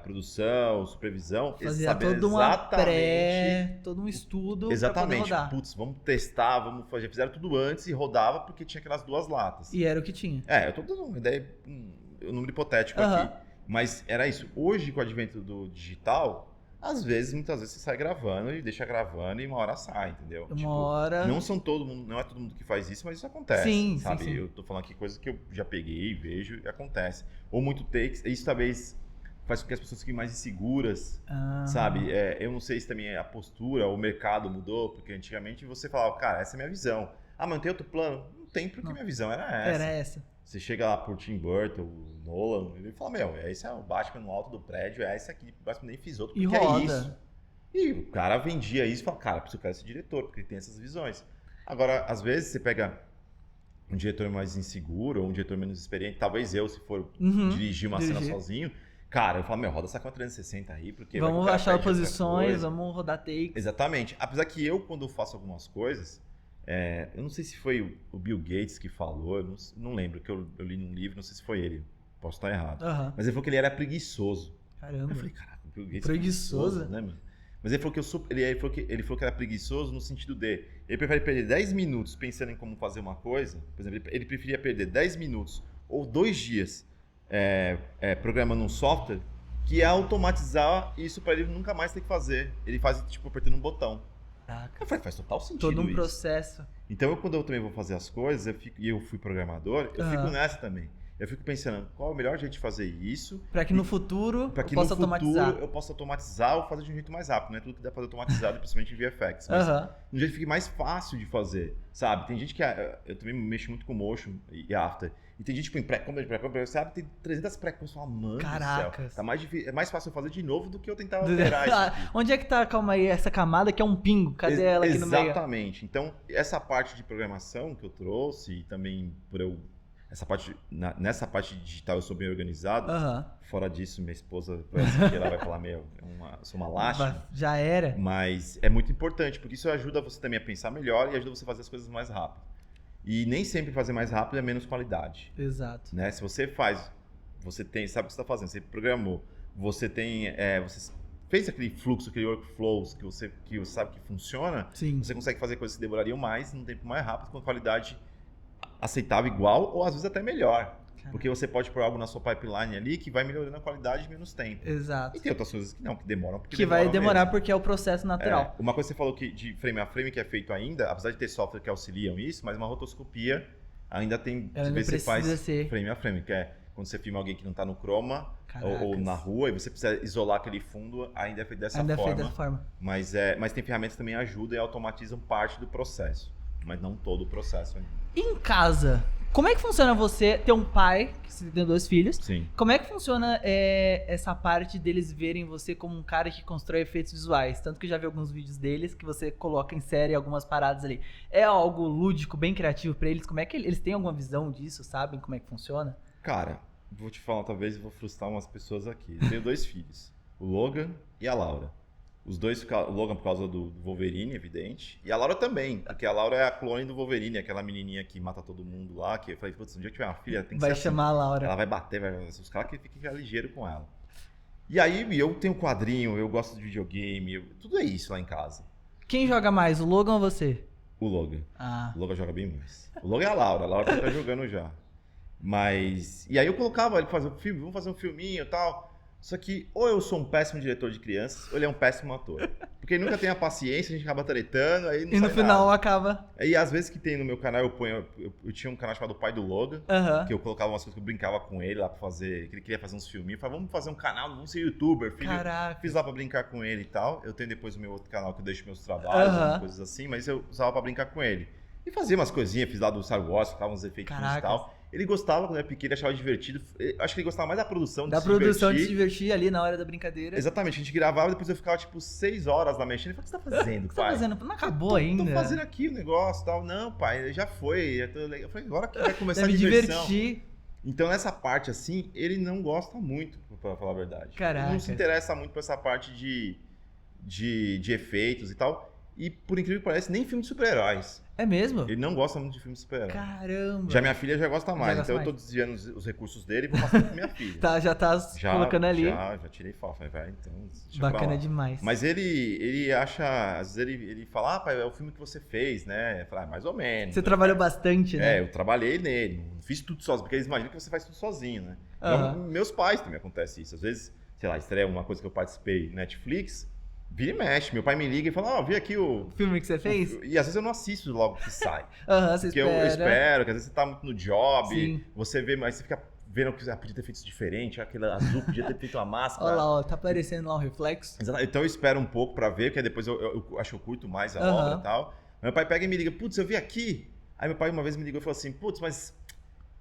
produção, supervisão, fazia todo todo um estudo para poder rodar. Putz, vamos testar, vamos fazer. Já fizeram tudo antes e rodava porque tinha aquelas 2 latas. E era o que tinha. Eu tô dando uma ideia, um número hipotético aqui. Mas era isso. Hoje, com o advento do digital, muitas vezes você sai gravando e deixa gravando e uma hora sai, entendeu? Hora... Não é todo mundo que faz isso, mas isso acontece, sim, sabe? Sim. Eu tô falando aqui coisas que eu já peguei, vejo e acontece. Ou muito takes, isso talvez faz com que as pessoas fiquem mais inseguras, sabe? Eu não sei se também a postura, o mercado mudou, porque antigamente você falava, cara, essa é a minha visão. Mas não tem outro plano? Não tem, porque minha visão era essa. Era essa. Você chega lá por Tim Burton, o Nolan, ele fala, esse é o Batman no alto do prédio, esse aqui, o Batman nem fiz outro, porque é isso. E o cara vendia isso e fala, cara, preciso ser diretor, porque ele tem essas visões. Agora, às vezes, você pega um diretor mais inseguro, ou um diretor menos experiente, talvez eu, se for dirigir uma cena sozinho, cara, eu falo, roda essa câmera 360 aí, porque... Vamos achar posições, vamos rodar takes. Exatamente. Apesar que eu, quando faço algumas coisas... eu não sei se foi o Bill Gates que falou, eu não lembro, que eu li num livro, não sei se foi ele, posso estar errado. Mas ele falou que ele era preguiçoso. Caramba. Eu falei, caraca, o Bill Gates preguiçoso, né, mano? Mas ele falou que ele falou que era preguiçoso no sentido de, ele prefere perder 10 minutos pensando em como fazer uma coisa, por exemplo, ele preferia perder 10 minutos ou 2 dias programando um software que é automatizar isso para ele nunca mais ter que fazer. Ele faz, tipo, apertando um botão. Caraca. Eu falei, faz total sentido todo um isso. processo. Então, quando eu também vou fazer as coisas, eu fui programador, eu fico nessa também. Eu fico pensando, qual é o melhor jeito de fazer isso? Para que no futuro eu possa automatizar ou fazer de um jeito mais rápido. Não é tudo que dá pra fazer automatizado, principalmente em VFX. Mas um jeito que fique mais fácil de fazer, sabe? Tem gente que... Eu também mexo muito com motion e after. E tem gente que põe pré-câmera, sabe? Tem 300 pré-câmeras, fala, mano Caracas. do céu. Tá mais difícil, é mais fácil eu fazer de novo do que eu tentar alterar isso aqui. Onde é que tá, calma aí, essa camada que é um pingo? Cadê ela aqui no meio? Exatamente. Então, essa parte de programação que eu trouxe e também por eu... Nessa parte digital eu sou bem organizado. Fora disso, minha esposa, que ela vai falar, eu sou uma lástima. Já era. Mas é muito importante, porque isso ajuda você também a pensar melhor e ajuda você a fazer as coisas mais rápido. E nem sempre fazer mais rápido é menos qualidade. Exato. Né? Se você faz, você tem, sabe o que você está fazendo, você programou, você tem, você fez aquele fluxo, aquele workflows que você sabe que funciona, sim, você consegue fazer coisas que demorariam mais, num tempo mais rápido, com qualidade aceitável, igual, ou às vezes até melhor. Caramba. Porque você pode pôr algo na sua pipeline ali que vai melhorando a qualidade em menos tempo. Exato. E tem outras coisas que não, que demoram. Que vai demorar mesmo. Porque é o processo natural. Uma coisa que você falou que de frame a frame que é feito ainda, apesar de ter software que auxiliam isso, mas uma rotoscopia ainda tem... Ela ainda precisa ser frame a frame, que é quando você filma alguém que não está no chroma ou na rua e você precisa isolar aquele fundo, ainda é feito dessa forma. Mas tem ferramentas que também ajudam e automatizam parte do processo. Mas não todo o processo ainda. Em casa, como é que funciona você ter um pai, que você tem 2 filhos? Sim. Como é que funciona essa parte deles verem você como um cara que constrói efeitos visuais? Tanto que eu já vi alguns vídeos deles que você coloca em série algumas paradas ali. É algo lúdico, bem criativo pra eles? Como é que eles têm alguma visão disso? Sabem como é que funciona? Cara, vou te falar, talvez eu vou frustrar umas pessoas aqui. Eu tenho 2 filhos, o Logan e a Laura. Os dois, o Logan por causa do Wolverine, evidente. E a Laura também, porque a Laura é a clone do Wolverine, aquela menininha que mata todo mundo lá. Que eu falei, putz, um dia que tiver uma filha, tem que vai ser chamar assim. A Laura. Ela vai bater, os caras que fiquem ligeiro com ela. E aí, eu tenho quadrinho, eu gosto de videogame, tudo é isso lá em casa. Quem joga mais, o Logan ou você? O Logan. Ah. O Logan joga bem mais. O Logan é a Laura tá jogando já. Mas... E aí eu colocava ele pra fazer um filme, vamos fazer um filminho e tal... Só que ou eu sou um péssimo diretor de crianças, ou ele é um péssimo ator. Porque ele nunca tem a paciência, a gente acaba tretando, aí não E no sai final nada. acaba. E às vezes que tem no meu canal, eu tinha um canal chamado Pai do Logan, Aham. que eu colocava umas coisas que eu brincava com ele lá pra fazer, que ele queria fazer uns filminhos. Eu falava, vamos fazer um canal, vamos ser youtuber, filho. Caraca. Fiz lá pra brincar com ele e tal. Eu tenho depois o meu outro canal que eu deixo meus trabalhos, Aham. coisas assim, mas eu usava pra brincar com ele. E fazia umas coisinhas, fiz lá do Star Wars, ficava uns efeitos e Caraca. tal. Ele gostava quando era pequeno, ele achava divertido. Acho que ele gostava mais da produção, de Da se produção de se divertir. divertir ali na hora da brincadeira. Exatamente, a gente gravava, depois eu ficava tipo 6 horas lá mexendo. Ele falou, o que você tá fazendo, O que você tá pai? fazendo? Não acabou Tô ainda. fazendo aqui o negócio e tal. Não, pai, já foi. Eu falei, agora que vai começar Deve a diversão. divertir. Então, nessa parte, assim, ele não gosta muito, pra falar a verdade. Caraca. Ele não se interessa muito por essa parte de efeitos e tal. E, por incrível que pareça, nem filme de super-heróis. É mesmo? Ele não gosta muito de filme de super-herói. Caramba. Já minha filha já gosta mais. gosta Então, eu tô desviando os recursos dele e vou passando pra minha filha. Já tá colocando ali. Já tirei foto. Falei, vai, então, deixa pra Bacana lá. demais. Mas ele acha... Às vezes ele fala, ah, pai, é o filme que você fez, né? Eu falo, mais ou menos. Você trabalhou bastante, né? Eu trabalhei nele, não fiz tudo sozinho, porque eles imaginam que você faz tudo sozinho, né? Aham. Então, meus pais também acontece isso. Às vezes, sei lá, estreia uma coisa que eu participei Netflix, vira e mexe. Meu pai me liga e fala, ó, vi aqui o... O filme que você fez? E às vezes eu não assisto logo que sai. Aham, você Porque espera. eu espero, que às vezes você tá muito no job, Sim. você vê, mas você fica vendo que podia ter feito isso diferente, aquele azul podia ter feito uma máscara. Olha lá, ó, tá aparecendo lá o reflexo. Então eu espero um pouco pra ver, porque aí depois eu acho que eu curto mais a Aham. obra e tal. Meu pai pega e me liga, putz, eu vi aqui. Aí meu pai uma vez me ligou e falou assim, putz, mas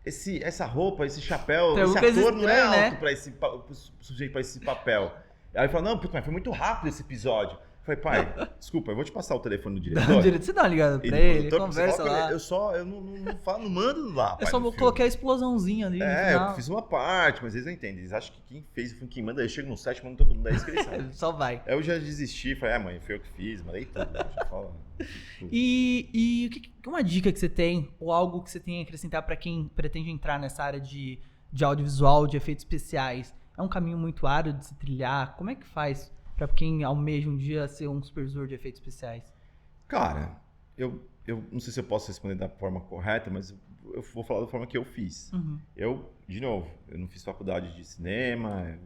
essa roupa, esse chapéu, Tem esse alguma coisa ator não é estranha, alto né? pra esse pro sujeito pra esse papel. Aí ele falou, não, putz, mas foi muito rápido esse episódio. Eu falei, pai, desculpa, eu vou te passar o telefone do diretor. Você dá uma ligada pra E do ele, produtor, conversa você lá. coloca ele, não falo, não mando lá. Eu pai, só no filme. coloquei a explosãozinha ali no Eu final. fiz uma parte, mas eles não entendem. Eles acham que quem fez o filme, quem manda, eu chego no set, manda todo mundo, é isso que eles sabem. Só vai. Aí eu já desisti, falei, mãe, foi eu que fiz, mandei tudo, já fala. Tudo. E uma dica que você tem, ou algo que você tem a acrescentar pra quem pretende entrar nessa área de audiovisual, de efeitos especiais? É um caminho muito árduo de se trilhar? Como é que faz pra quem almeja um dia ser um supervisor de efeitos especiais? Cara, eu não sei se eu posso responder da forma correta, mas eu vou falar da forma que eu fiz. Uhum. De novo, eu não fiz faculdade de cinema,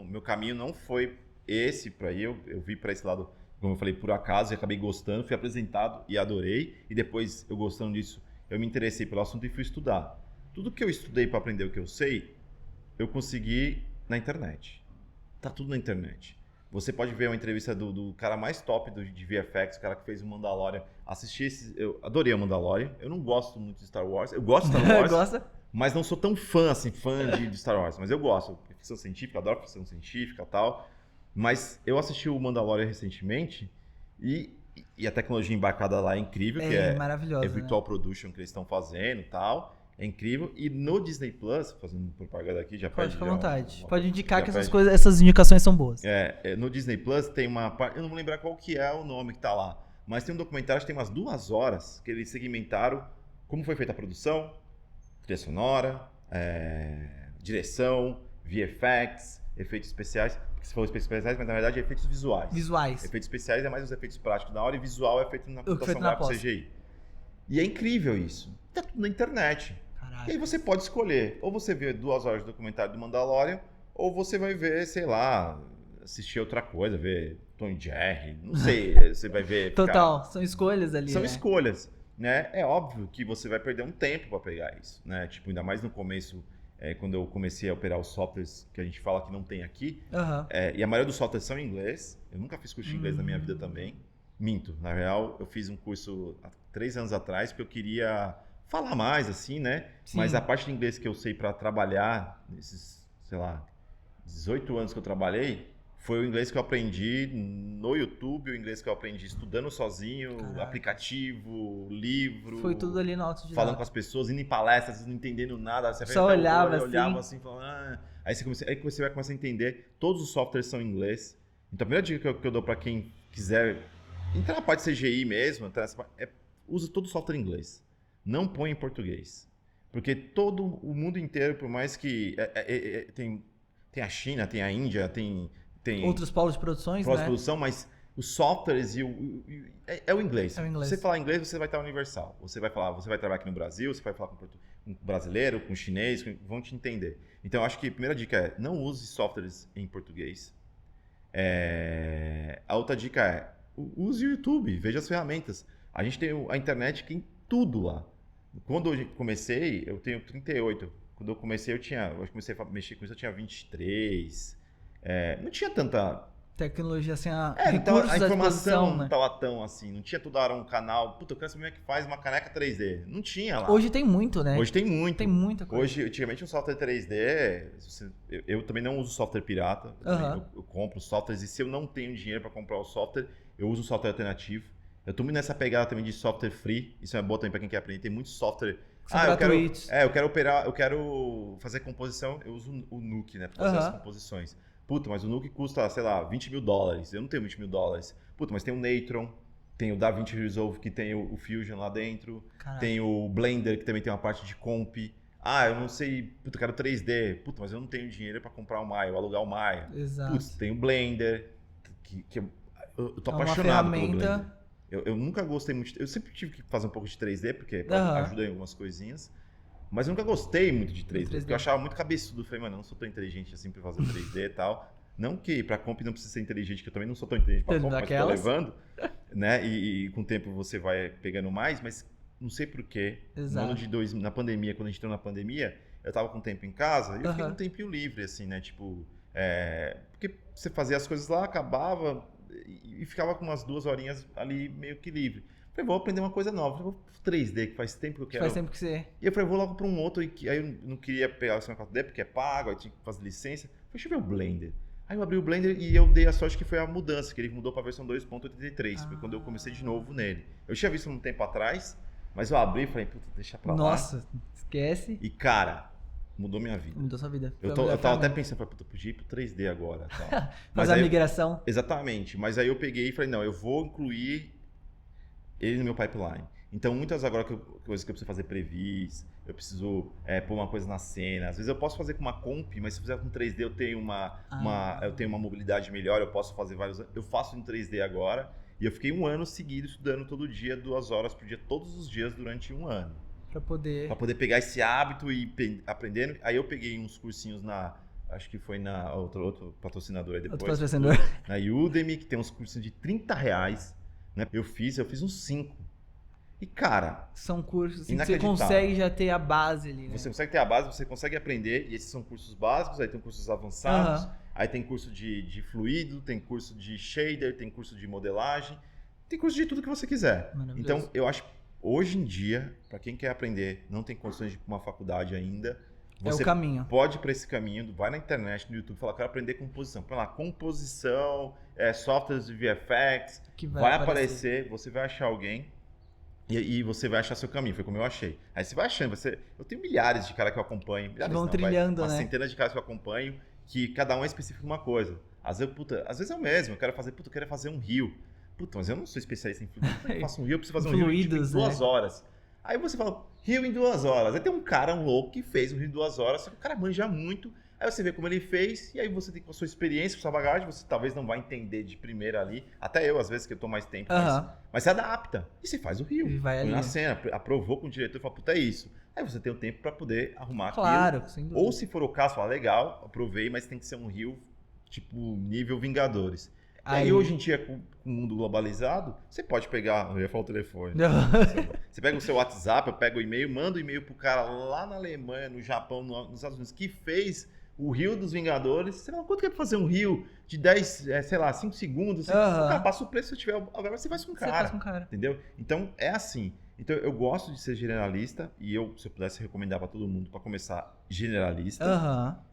meu caminho não foi esse pra ir, eu vi pra esse lado, como eu falei, por acaso, e acabei gostando, fui apresentado e adorei, e depois, eu gostando disso, eu me interessei pelo assunto e fui estudar. Tudo que eu estudei pra aprender o que eu sei, eu consegui na internet. Tá tudo na internet. Você pode ver uma entrevista do cara mais top de VFX, o cara que fez o Mandalorian. Eu adorei o Mandalorian. Eu não gosto muito de Star Wars. Eu gosto de Star Wars, Gosta? mas não sou tão fã de Star Wars. Mas eu gosto. Ficção científica, adoro ficção científica e tal. Mas eu assisti o Mandalorian recentemente e a tecnologia embarcada lá é incrível, que é maravilhosa, Virtual Production que eles estão fazendo e tal. É incrível. E no Disney Plus, fazendo propaganda aqui, já Pode pede ficar à já vontade. uma- Pode indicar já que essas pede- coisas, essas indicações são boas. no Disney Plus tem uma parte, eu não vou lembrar qual que é o nome que tá lá, mas tem um documentário, acho que tem umas 2 horas, que eles segmentaram como foi feita a produção, trilha sonora, direção, VFX, efeitos especiais, porque você falou efeitos especiais, mas na verdade é efeitos visuais. Visuais. Efeitos especiais é mais os efeitos práticos da hora e visual é feito na O que foi computação feito na gráfica pós. CGI. E é incrível isso. Tá tudo na internet. E aí você pode escolher, ou você vê 2 horas de documentário do Mandalorian, ou você vai ver, sei lá, assistir outra coisa, ver Tom e Jerry, não sei, você vai ver... Total, são escolhas ali. São né? escolhas, né? É óbvio que você vai perder um tempo para pegar isso, né? Tipo, ainda mais no começo, quando eu comecei a operar os softwares que a gente fala que não tem aqui, Aham. e a maioria dos softwares são em inglês, eu nunca fiz curso de inglês na minha vida também, minto, na real, eu fiz um curso há 3 anos atrás porque eu queria... falar mais, assim, né? Sim. Mas a parte de inglês que eu sei para trabalhar, nesses, sei lá, 18 anos que eu trabalhei, foi o inglês que eu aprendi no YouTube, o inglês que eu aprendi estudando sozinho, Caraca. aplicativo, livro. Foi tudo ali no autodidata. Falando com as pessoas, indo em palestras, não entendendo nada. Você Só olhava assim. olhava assim, falando, aí você vai começar a entender. Todos os softwares são em inglês. Então a primeira dica que eu dou para quem quiser entrar na parte de CGI mesmo, usa todo o software em inglês. Não põe em português. Porque todo o mundo inteiro, por mais que... tem a China, tem a Índia, tem Outros polos de produções, né? pós-produção, mas os softwares é o inglês. É o inglês. Se você falar inglês, você vai estar universal. Você vai trabalhar aqui no Brasil, você vai falar com brasileiro, com chinês, vão te entender. Então, eu acho que a primeira dica é não use softwares em português. A outra dica é, use o YouTube, veja as ferramentas. A gente tem a internet que tem tudo lá. Quando eu comecei, eu tenho 38. Quando eu comecei, eu comecei a mexer com isso, eu tinha 23. Não tinha tanta... Tecnologia, assim, então recursos a à informação disposição, não né? estava tão assim, não tinha toda hora um canal, puta, eu quero saber como é que faz uma caneca 3D. Não tinha lá. Hoje tem muito, né? Hoje tem muito. Tem muita coisa. Hoje, antigamente, um software 3D, eu também não uso software pirata, eu compro softwares, e se eu não tenho dinheiro para comprar o software, eu uso um software alternativo. Eu tô muito nessa pegada também de software free, isso é bom também para quem quer aprender, tem muito software. São gratuitos. Eu quero operar, eu quero fazer composição, eu uso o Nuke, né, para fazer as composições. Puta, mas o Nuke custa, sei lá, $20 mil. Eu não tenho $20 mil. Puta, mas tem o Natron, tem o DaVinci Resolve, que tem o Fusion lá dentro. Caraca. Tem o Blender, que também tem uma parte de comp. Eu não sei, puta, eu quero 3D. Puta, mas eu não tenho dinheiro para comprar o Maya, ou alugar o Maya. Exato. Putz, tem o Blender, que eu tô apaixonado pelo Blender. Eu nunca gostei muito, eu sempre tive que fazer um pouco de 3D, porque ajuda em algumas coisinhas. Mas eu nunca gostei muito de 3D, porque eu achava muito cabeçudo. Eu falei, mano, eu não sou tão inteligente assim pra fazer 3D e tal. Não que pra comp não precisa ser inteligente, que eu também não sou tão inteligente pra comp, mas tô levando. Né? E com o tempo você vai pegando mais, mas não sei porquê. No ano de na pandemia, quando a gente entrou na pandemia, eu tava com tempo em casa e eu fiquei com um tempinho livre, assim, né? Tipo, porque você fazia as coisas lá, acabava e ficava com umas 2 horinhas ali meio que livre. Falei, vou aprender uma coisa nova. Vou 3D, que faz tempo que eu quero. Faz tempo que você... E eu falei, vou logo para um outro. Aí eu não queria pegar o 4D porque é pago, aí tinha que fazer licença. Falei, deixa eu ver o Blender. Aí eu abri o Blender e eu dei a sorte que foi a mudança, que ele mudou para a versão 2.83. Foi quando eu comecei de novo nele. Eu tinha visto um tempo atrás, mas eu abri e falei, puta, deixa pra lá. Nossa, esquece. E cara, mudou minha vida. Mudou sua vida. Eu tava até pensando, puta, eu podia ir pro 3D agora. Tal. Fazer a migração. Exatamente. Mas aí eu peguei e falei, não, eu vou incluir ele no meu pipeline. Então, muitas agora coisas que eu preciso fazer previs, eu preciso pôr uma coisa na cena. Às vezes eu posso fazer com uma comp, mas se eu fizer com 3D eu tenho eu tenho uma mobilidade melhor, eu posso fazer vários... Eu faço em 3D agora e eu fiquei 1 ano seguido estudando todo dia, 2 horas por dia, todos os dias durante 1 ano. Pra poder pegar esse hábito e aprendendo. Aí eu peguei uns cursinhos acho que foi na outro patrocinador aí depois. Outro patrocinador. Na Udemy, que tem uns cursinhos de R$30. Né? Eu fiz uns 5. E, cara... São cursos assim, que você consegue já ter a base ali, né? Você consegue ter a base, você consegue aprender. E esses são cursos básicos, aí tem cursos avançados. Aí tem curso de fluido, tem curso de shader, tem curso de modelagem. Tem curso de tudo que você quiser. Então, eu acho, hoje em dia, para quem quer aprender, não tem condições de ir para uma faculdade ainda... Você o caminho. Pode ir para esse caminho, vai na internet, no YouTube, fala, quero aprender composição. Põe lá, composição, softwares de VFX, que vai aparecer, você vai achar alguém e você vai achar seu caminho. Foi como eu achei. Aí você vai achando, eu tenho milhares de caras que eu acompanho, trilhando, umas centenas de caras que eu acompanho, que cada um é específico em uma coisa. Às vezes é o mesmo, eu quero fazer um reel. Puta, mas eu não sou especialista em fluido. Eu faço um reel, eu preciso fazer um reel em 2 horas. Aí você fala, rio em 2 horas. Aí tem um cara, um louco, que fez um rio em 2 horas, só que o cara manja muito. Aí você vê como ele fez, e aí você tem com a sua experiência, com a sua bagagem, você talvez não vai entender de primeira ali. Até eu, às vezes, que eu tô mais tempo. Mas você adapta. E você faz o rio. E vai ali. Na cena, aprovou com o diretor e fala, puta, é isso. Aí você tem o tempo pra poder arrumar aquilo. Claro, sem dúvida. Ou se for o caso, fala, legal, aprovei, mas tem que ser um rio, tipo, nível Vingadores. Aí hoje em dia, com o mundo globalizado, você pode pegar, eu ia falar o telefone. Você pega o seu WhatsApp, eu pego o e-mail, mando o e-mail pro cara lá na Alemanha, no Japão, nos Estados Unidos, que fez o Rio dos Vingadores. Você fala, quanto que é pra fazer um Rio de 5 segundos? O cara passa o preço, se eu tiver agora você faz com o cara. Entendeu? Então, é assim. Então, eu gosto de ser generalista e se eu pudesse recomendar para todo mundo para começar generalista.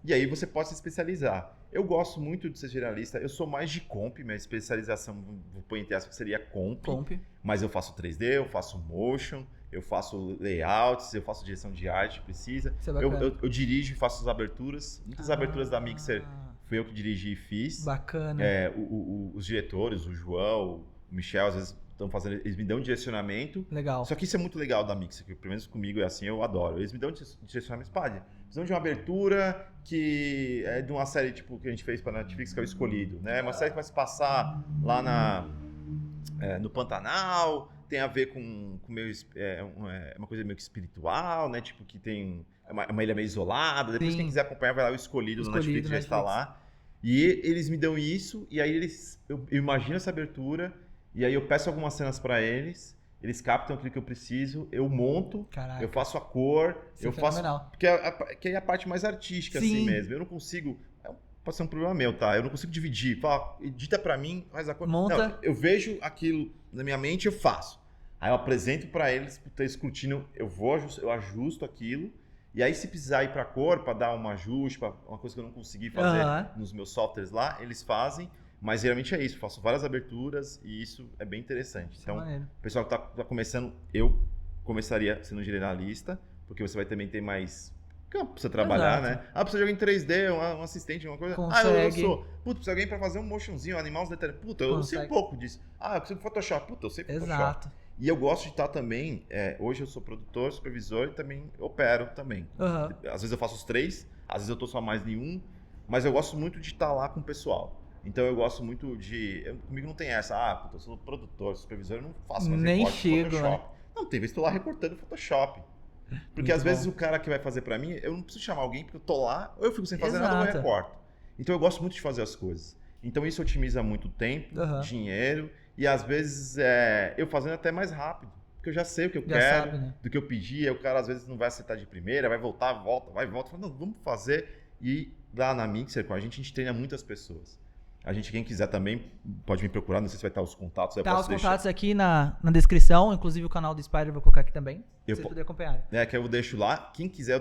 E aí você pode se especializar. Eu gosto muito de ser generalista. Eu sou mais de comp, minha especialização, vou pôr entre aspas, seria comp. Mas eu faço 3D, eu faço motion, eu faço layouts, eu faço direção de arte, precisa. Eu dirijo e faço as aberturas. Muitas aberturas da Mixer fui eu que dirigi e fiz. Bacana. Os diretores, o João, o Michel, às vezes estão fazendo, eles me dão um direcionamento. Legal. Só que isso é muito legal da Mixer, que pelo menos comigo é assim, eu adoro. Eles me dão um direcionamento, precisam de uma abertura que é de uma série tipo que a gente fez para a Netflix, que é o Escolhido, né? Uma série que vai se passar lá no Pantanal, tem a ver com uma coisa meio que espiritual, né? Tipo que tem uma ilha meio isolada. Depois quem quiser acompanhar vai lá o Escolhido no Netflix, já está lá. E eles me dão isso, e aí eu imagino essa abertura, e aí eu peço algumas cenas para eles captam aquilo que eu preciso, eu monto, Caraca. eu faço a cor, Isso eu é faço... fenomenal. Que é a parte mais artística, assim Sim. mesmo. Eu não consigo... Pode ser um problema meu, tá? Eu não consigo dividir. Fala, edita pra mim, faz a cor. Monta. Não, eu vejo aquilo na minha mente, eu faço. Aí eu apresento pra eles, eles curtindo, eu ajusto aquilo. E aí, se precisar ir pra cor, pra dar um ajuste, pra uma coisa que eu não consegui fazer nos meus softwares lá, eles fazem. Mas geralmente é isso, eu faço várias aberturas e isso é bem interessante. Então, o pessoal que tá começando, eu começaria sendo generalista, porque você vai também ter mais campo pra você trabalhar, né? Ah, precisa de alguém em 3D, um assistente, uma coisa. Consegue. Ah, eu sou. Puta, precisa de alguém pra fazer um motionzinho, animar os detalhes. Puta, eu sei um pouco disso. Ah, eu preciso de Photoshop. Puta, eu sei Photoshop. Exato. E eu gosto de estar também, hoje eu sou produtor, supervisor e também opero também. Às vezes eu faço os 3, às vezes eu tô só mais em um, mas eu gosto muito de estar lá com o pessoal. Então eu gosto muito comigo não tem essa, puta, eu sou produtor, supervisor, eu não faço mais recorte no Photoshop. Né? Não, tem vezes que eu tô lá recortando Photoshop. Porque muito às vezes o cara que vai fazer pra mim, eu não preciso chamar alguém porque eu tô lá, ou eu fico sem fazer nada, ou eu recorto. Então eu gosto muito de fazer as coisas. Então isso otimiza muito tempo, dinheiro, e às vezes eu fazendo até mais rápido. Porque eu já sei o que eu quero, sabe, né? Do que eu pedi, aí o cara às vezes não vai aceitar de primeira, vai voltar, volta, vai, volta. Fala, não, vamos fazer. E lá na Mixer com a gente treina muitas pessoas. A gente, quem quiser também, pode me procurar. Não sei se vai estar os contatos. Tá os contatos aqui na descrição. Inclusive o canal do Spider eu vou colocar aqui também. Pra vocês poderem acompanhar. Que eu deixo lá. Quem quiser,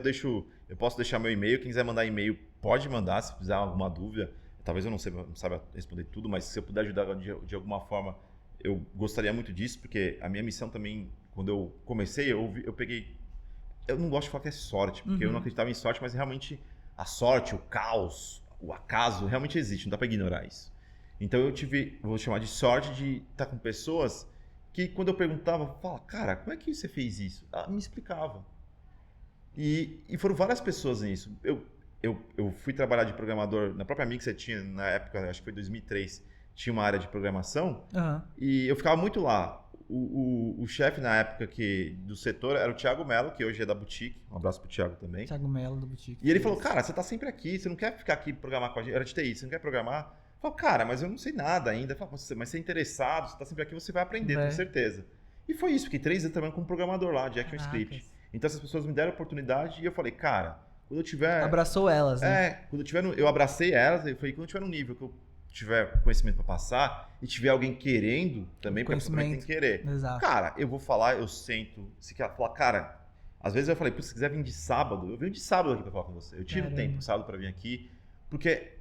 eu posso deixar meu e-mail. Quem quiser mandar e-mail, pode mandar. Se fizer alguma dúvida. Talvez eu não saiba responder tudo, mas se eu puder ajudar de alguma forma, eu gostaria muito disso. Porque a minha missão também, quando eu comecei, eu peguei... Eu não gosto de falar que é sorte, porque eu não acreditava em sorte, mas realmente a sorte, o caos... O acaso realmente existe, não dá pra ignorar isso. Então eu vou chamar de sorte de estar com pessoas que quando eu perguntava, fala, cara, como é que você fez isso? Ela me explicava. E foram várias pessoas nisso. Eu fui trabalhar de programador, na própria Mix, você tinha, na época, acho que foi 2003, tinha uma área de programação, e eu ficava muito lá. O chefe na época do setor era o Thiago Mello, que hoje é da Boutique. Um abraço pro Thiago também. Thiago Mello da Boutique. E ele falou, cara, você tá sempre aqui, você não quer ficar aqui e programar com a gente? Era de TI, você não quer programar? Eu falei, cara, mas eu não sei nada ainda. Eu falei, mas você é interessado, você tá sempre aqui, você vai aprender, com certeza. E foi isso, fiquei 3 anos trabalhando como programador lá, de ActionScript. Então essas pessoas me deram a oportunidade e eu falei, cara, quando eu tiver... Abraçou elas, né? Quando eu tiver eu abracei elas, eu falei, quando eu tiver no nível que eu tiver conhecimento para passar e tiver alguém querendo também, porque a pessoa também tem que querer. Exato. Cara, eu vou falar, eu sento, se quer falar, cara, às vezes eu falei, se quiser vir de sábado, eu venho de sábado aqui para falar com você. Eu tiro tempo sábado para vir aqui, porque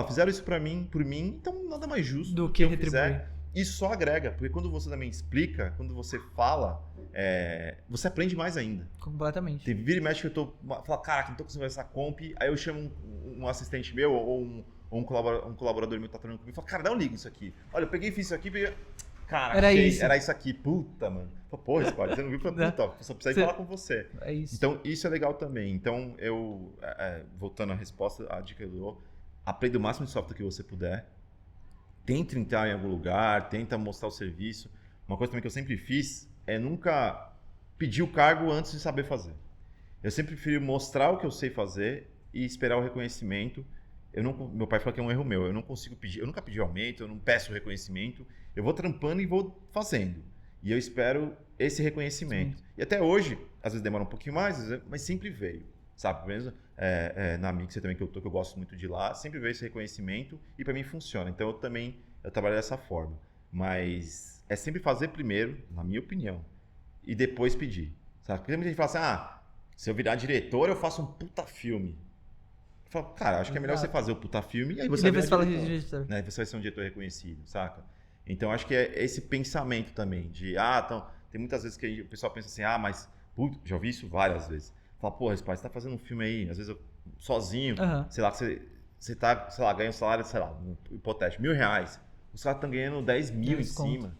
fizeram isso por mim, então nada mais justo do que retribuir. Fizer. Isso só agrega, porque quando você também explica, quando você fala, você aprende mais ainda. Completamente. Vira e mexe que eu falo, cara, não tô conseguindo fazer essa comp, aí eu chamo um assistente meu ou um colaborador meu que tá trabalhando comigo e fala, cara, dá um liga isso aqui. Olha, eu peguei e fiz isso aqui, cara, era isso aqui. Puta, mano. Pô, Spot, você não viu? Puta, só precisa falar com você. É isso. Então, isso é legal também. Então, voltando à resposta, a dica que eu dou, aprenda o máximo de software que você puder. Tenta entrar em algum lugar, tenta mostrar o serviço. Uma coisa também que eu sempre fiz é nunca pedir o cargo antes de saber fazer. Eu sempre prefiro mostrar o que eu sei fazer e esperar o reconhecimento. Meu pai falou que é um erro meu, eu não consigo pedir, eu nunca pedi aumento, eu não peço reconhecimento, eu vou trampando e vou fazendo. E eu espero esse reconhecimento. Sim. E até hoje, às vezes demora um pouquinho mais, mas sempre veio, sabe? Mesmo na Mixer também que eu gosto muito de lá, sempre veio esse reconhecimento e para mim funciona. Então eu trabalho dessa forma. Mas é sempre fazer primeiro, na minha opinião, e depois pedir, sabe? Porque muita gente fala assim, se eu virar diretor eu faço um puta filme. Eu falo, cara, acho que é melhor você fazer o puta filme e aí você vai ser diretor, né? Você vai ser um diretor reconhecido, saca? Então acho que é esse pensamento também de, então, tem muitas vezes que o pessoal pensa assim, mas, putz, já ouvi isso várias vezes. Fala, porra, pai, você tá fazendo um filme aí, às vezes eu, sozinho, sei lá, você tá, sei lá, ganha um salário, sei lá, um hipotético, R$1.000, os caras estão ganhando 10 mil em cima.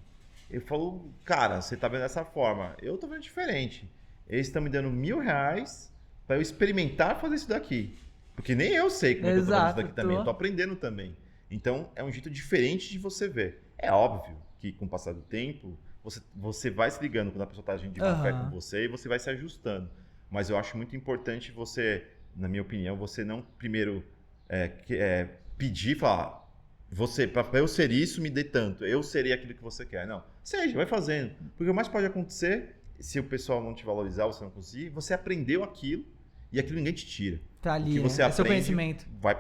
Eu falo, cara, você tá vendo dessa forma, eu tô vendo diferente. Eles estão me dando R$1.000 pra eu experimentar fazer isso daqui. Porque nem eu sei como é que eu tô fazendo isso daqui também, eu tô aprendendo também. Então, é um jeito diferente de você ver. É óbvio que com o passar do tempo, você vai se ligando quando a pessoa tá agindo de má fé com você e você vai se ajustando. Mas eu acho muito importante você, na minha opinião, você não primeiro pedir, falar, pra eu ser isso, me dê tanto. Eu serei aquilo que você quer. Não. Seja, vai fazendo. Porque o mais pode acontecer, se o pessoal não te valorizar, você não conseguir, você aprendeu aquilo e aquilo ninguém te tira. Tá O ali, que né? você É seu aprende conhecimento. vai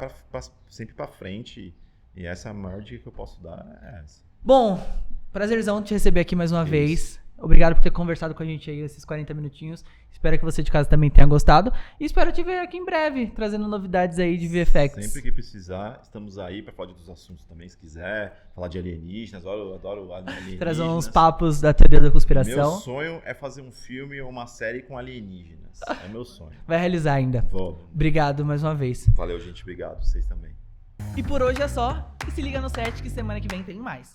sempre pra frente. E essa é a maior dica que eu posso dar é essa. Bom, prazerzão te receber aqui mais uma Isso. vez. Obrigado por ter conversado com a gente aí esses 40 minutinhos. Espero que você de casa também tenha gostado. E espero te ver aqui em breve, trazendo novidades aí de VFX. Sempre que precisar, estamos aí para falar de outros assuntos também, se quiser. Falar de alienígenas, eu adoro alienígenas. Trazer uns papos da teoria da conspiração. Meu sonho é fazer um filme ou uma série com alienígenas. É meu sonho. Vai realizar ainda. Vou. Obrigado mais uma vez. Valeu, gente. Obrigado. Vocês também. E por hoje é só. E se liga no set que semana que vem tem mais.